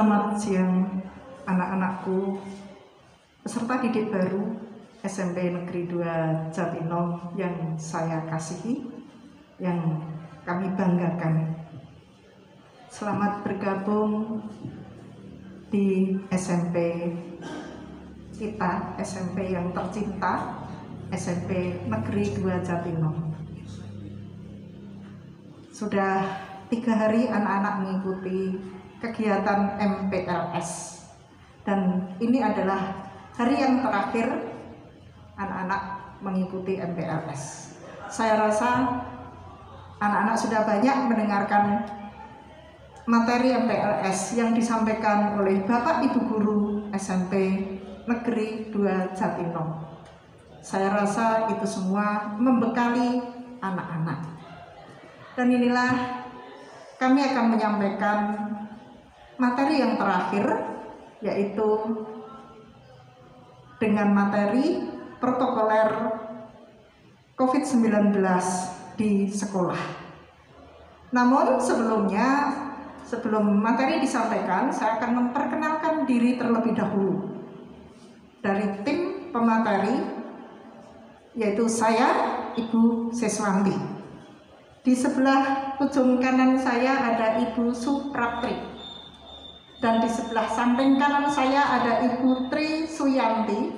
Selamat siang anak-anakku, peserta didik baru SMP Negeri 2 Jatinong yang saya kasihi, yang kami banggakan. Selamat bergabung di SMP kita, SMP yang tercinta, SMP Negeri 2 Jatinong. Sudah 3 hari anak-anak mengikuti kegiatan MPLS, dan ini adalah hari yang terakhir anak-anak mengikuti MPLS. Saya rasa anak-anak sudah banyak mendengarkan materi MPLS yang disampaikan oleh Bapak Ibu Guru SMP Negeri 2 Jatinong. Saya rasa itu semua membekali anak-anak. Dan inilah kami akan menyampaikan materi yang terakhir, yaitu dengan materi protokoler COVID-19 di sekolah. Namun sebelum materi disampaikan, saya akan memperkenalkan diri terlebih dahulu. Dari tim pemateri, yaitu saya, Ibu Seswanti. Di sebelah ujung kanan saya ada Ibu Supraptri. Dan di sebelah samping kanan saya ada Ibu Tri Suyanti.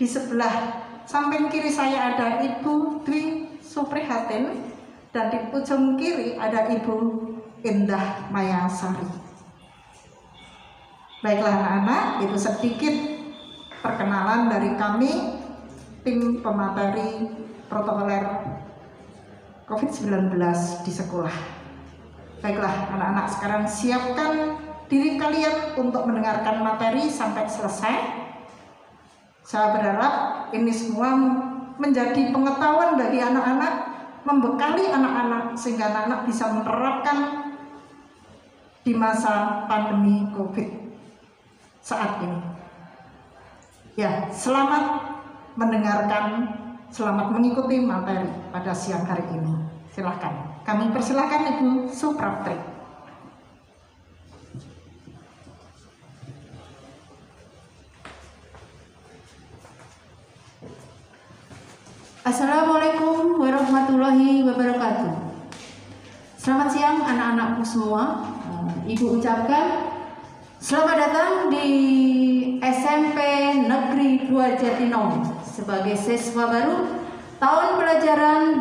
Di sebelah samping kiri saya ada Ibu Dwi Suprihatin. Dan di ujung kiri ada Ibu Indah Mayasari. Baiklah anak-anak, itu sedikit perkenalan dari kami, tim pemateri protokoler COVID-19 di sekolah. Baiklah anak-anak, sekarang siapkan diri kalian untuk mendengarkan materi sampai selesai. Saya berharap ini semua menjadi pengetahuan bagi anak-anak, membekali anak-anak sehingga anak-anak bisa menerapkan di masa pandemi COVID saat ini. Ya, selamat mendengarkan, selamat mengikuti materi pada siang hari ini. Silahkan, kami persilahkan Ibu Supraptri. Assalamualaikum warahmatullahi wabarakatuh. Selamat siang anak-anakku semua. Ibu ucapkan selamat datang di SMP Negeri 2 Jatinong sebagai siswa baru tahun pelajaran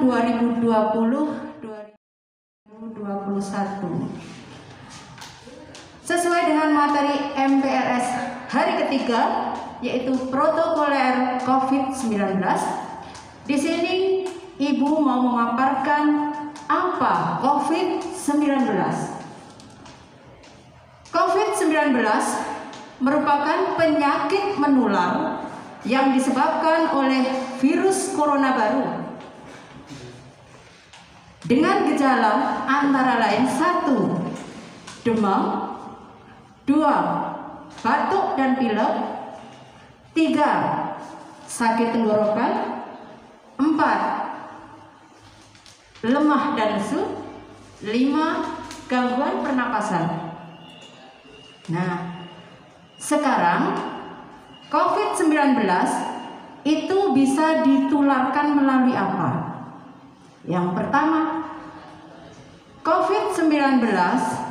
2020-2021. Sesuai dengan materi MPLS hari ketiga, yaitu protokoler COVID-19. Di sini Ibu mau memaparkan apa COVID-19. COVID-19 merupakan penyakit menular yang disebabkan oleh virus corona baru dengan gejala antara lain 1. Demam, 2. Batuk dan pilek, 3. Sakit tenggorokan, 4. Lemah dan lesu, 5. Gangguan pernapasan. Nah, sekarang COVID-19 itu bisa ditularkan melalui apa? Yang pertama, COVID-19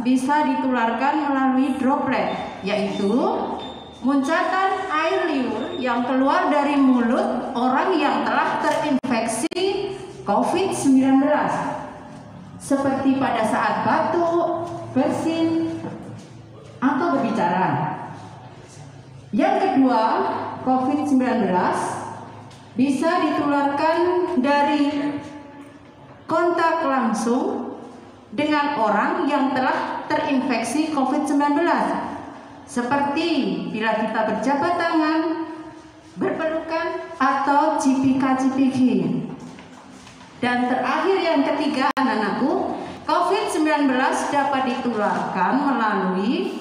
bisa ditularkan melalui droplet, yaitu muncatan air liur yang keluar dari mulut orang yang telah terinfeksi COVID-19, seperti pada saat batuk, bersin, atau berbicara. Yang kedua, COVID-19 bisa ditularkan dari kontak langsung dengan orang yang telah terinfeksi COVID-19, seperti bila kita berjabat tangan, berpelukan, atau cipika-cipiki. Dan terakhir yang ketiga anak-anakku, COVID-19 dapat ditularkan melalui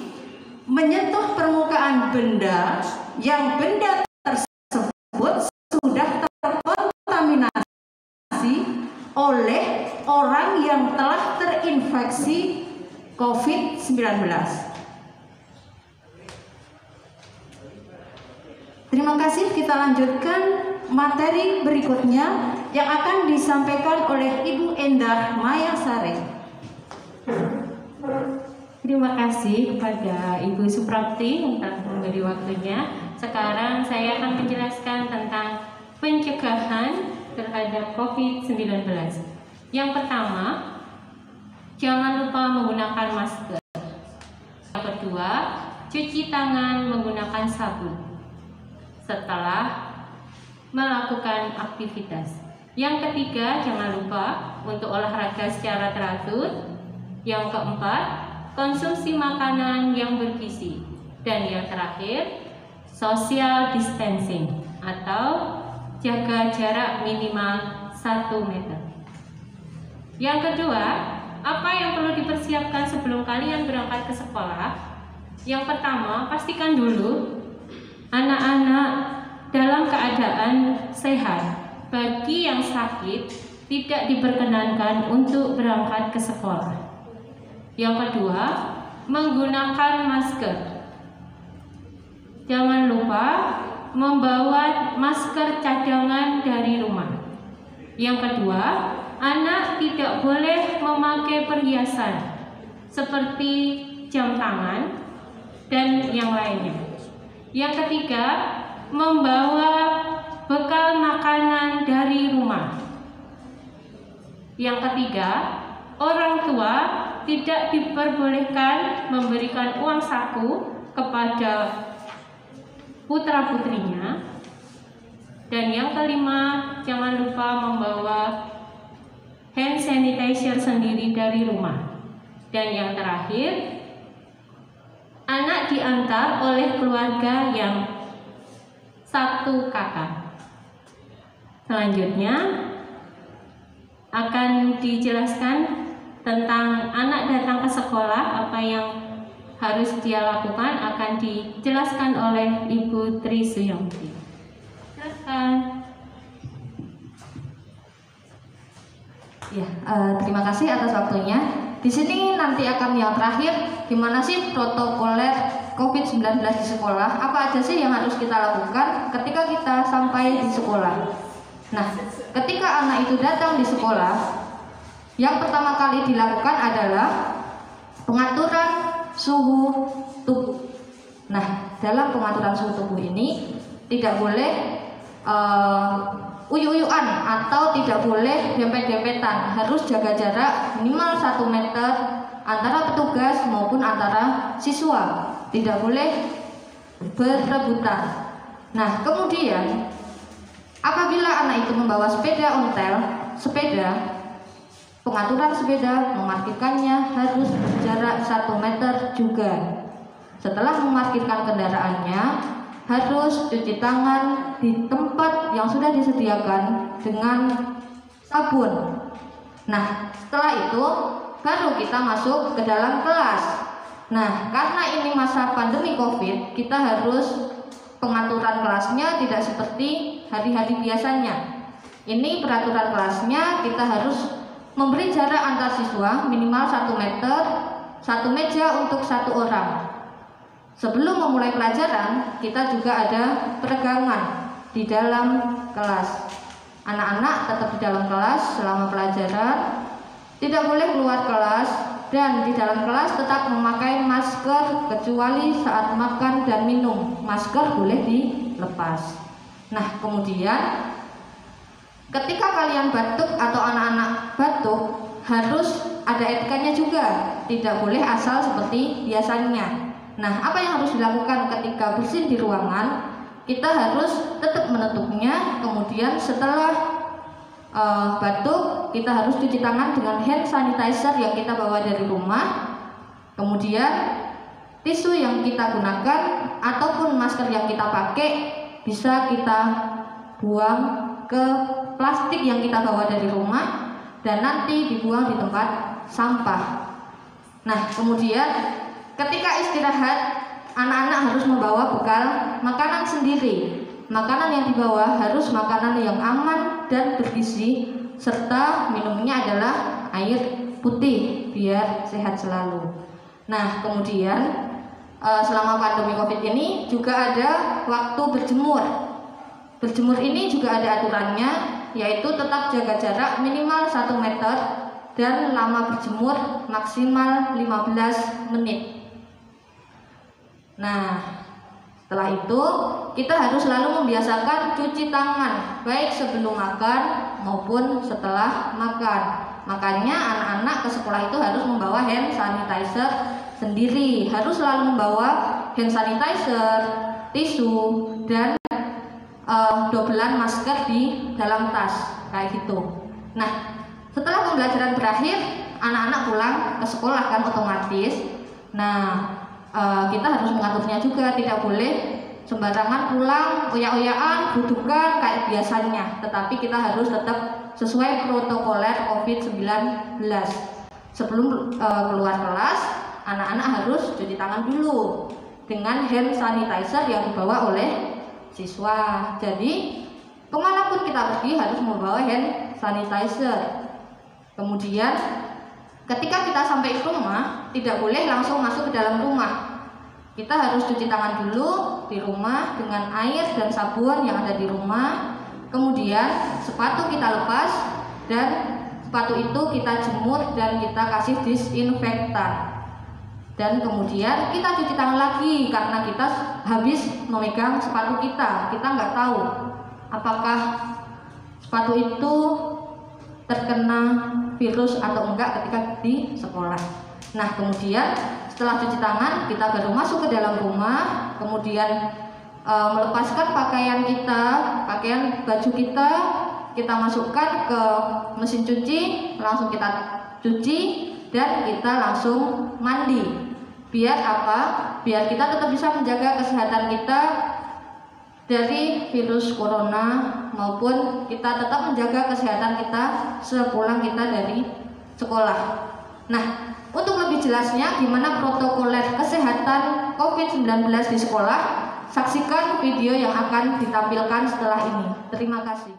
menyentuh permukaan benda yang benda tersebut sudah terkontaminasi oleh orang yang telah terinfeksi COVID-19. Terima kasih, kita lanjutkan materi berikutnya yang akan disampaikan oleh Ibu Endah Mayasari. Terima kasih kepada Ibu Suprapti yang telah memberi waktunya. Sekarang saya akan menjelaskan tentang pencegahan terhadap COVID-19. Yang pertama, jangan lupa menggunakan masker. Yang kedua, cuci tangan menggunakan sabun setelah melakukan aktivitas. Yang ketiga, jangan lupa untuk olahraga secara teratur. Yang keempat, konsumsi makanan yang bergizi. Dan yang terakhir, social distancing atau jaga jarak minimal 1 meter. Yang kedua, apa yang perlu dipersiapkan sebelum kalian berangkat ke sekolah? Yang pertama, pastikan dulu anak-anak dalam keadaan sehat. Bagi yang sakit, tidak diperkenankan untuk berangkat ke sekolah. Yang kedua, menggunakan masker. Jangan lupa membawa masker cadangan dari rumah. Yang kedua, anak tidak boleh memakai perhiasan seperti jam tangan dan yang lainnya. Yang ketiga, membawa bekal makanan dari rumah. Yang ketiga, orang tua tidak diperbolehkan memberikan uang saku kepada putra-putrinya. Dan yang kelima, jangan lupa membawa hand sanitizer sendiri dari rumah. Dan yang terakhir, anak diantar oleh keluarga yang satu kakak. Selanjutnya akan dijelaskan tentang anak datang ke sekolah, apa yang harus dia lakukan akan dijelaskan oleh Ibu Tri Suyongti. Silakan. Ya, terima kasih atas waktunya. Di sini nanti akan yang terakhir, gimana sih protokoler COVID-19 di sekolah? Apa aja sih yang harus kita lakukan ketika kita sampai di sekolah? Nah, ketika anak itu datang di sekolah, yang pertama kali dilakukan adalah pengaturan suhu tubuh. Nah, dalam pengaturan suhu tubuh ini tidak boleh uyuk-uyukan atau tidak boleh dempet-dempetan, harus jaga jarak minimal 1 meter antara petugas maupun antara siswa, tidak boleh berebutan. Nah, kemudian apabila anak itu membawa sepeda ontel, pengaturan sepeda, memarkirkannya harus jarak 1 meter juga. Setelah memarkirkan kendaraannya, harus cuci tangan di tempat yang sudah disediakan dengan sabun. Nah, setelah itu baru kita masuk ke dalam kelas. Nah, karena ini masa pandemi COVID, kita harus pengaturan kelasnya tidak seperti hari-hari biasanya. Ini peraturan kelasnya, kita harus memberi jarak antar siswa minimal 1 meter, 1 meja untuk 1 orang. Sebelum memulai pelajaran, kita juga ada peregangan di dalam kelas. Anak-anak tetap di dalam kelas selama pelajaran, tidak boleh keluar kelas, dan di dalam kelas tetap memakai masker kecuali saat makan dan minum. Masker boleh dilepas. Nah, kemudian ketika kalian batuk atau anak-anak batuk, harus ada etikanya juga, tidak boleh asal seperti biasanya. Nah, apa yang harus dilakukan ketika bersin di ruangan? Kita harus tetap menutupnya. Kemudian setelah batuk, kita harus cuci tangan dengan hand sanitizer yang kita bawa dari rumah. Kemudian tisu yang kita gunakan ataupun masker yang kita pakai bisa kita buang ke plastik yang kita bawa dari rumah dan nanti dibuang di tempat sampah. Nah, kemudian ketika istirahat, anak-anak harus membawa bekal makanan sendiri. Makanan yang dibawa harus makanan yang aman dan bergizi, serta minumnya adalah air putih biar sehat selalu. Nah, kemudian selama pandemi COVID ini juga ada waktu berjemur. Berjemur ini juga ada aturannya, yaitu tetap jaga jarak minimal 1 meter dan lama berjemur maksimal 15 menit. Nah, setelah itu kita harus selalu membiasakan cuci tangan baik sebelum makan maupun setelah makan. Makanya anak-anak ke sekolah itu harus membawa hand sanitizer sendiri, harus selalu membawa hand sanitizer, tisu, dan dobelan masker di dalam tas kayak gitu. Nah, setelah pembelajaran berakhir, anak-anak pulang ke sekolah kan otomatis. Nah, kita harus mengaturnya juga, tidak boleh sembarangan pulang, oyak-oyakan, dudukan kayak biasanya. Tetapi kita harus tetap sesuai protokoler COVID-19. Sebelum keluar kelas, anak-anak harus cuci tangan dulu dengan hand sanitizer yang dibawa oleh siswa. Jadi kemanapun kita pergi harus membawa hand sanitizer. Kemudian ketika kita sampai ke rumah, tidak boleh langsung masuk ke dalam rumah. Kita harus cuci tangan dulu di rumah dengan air dan sabun yang ada di rumah. Kemudian sepatu kita lepas dan sepatu itu kita jemur dan kita kasih disinfektan. Dan kemudian kita cuci tangan lagi karena kita habis memegang sepatu kita. Kita nggak tahu apakah sepatu itu terkena virus atau enggak ketika di sekolah. Nah, kemudian setelah cuci tangan kita baru masuk ke dalam rumah, kemudian melepaskan pakaian kita, pakaian baju kita masukkan ke mesin cuci, langsung kita cuci dan kita langsung mandi. Biar apa? Biar kita tetap bisa menjaga kesehatan kita dari virus corona, maupun kita tetap menjaga kesehatan kita sepulang kita dari sekolah. Nah, untuk lebih jelasnya gimana protokoler kesehatan COVID-19 di sekolah, saksikan video yang akan ditampilkan setelah ini. Terima kasih.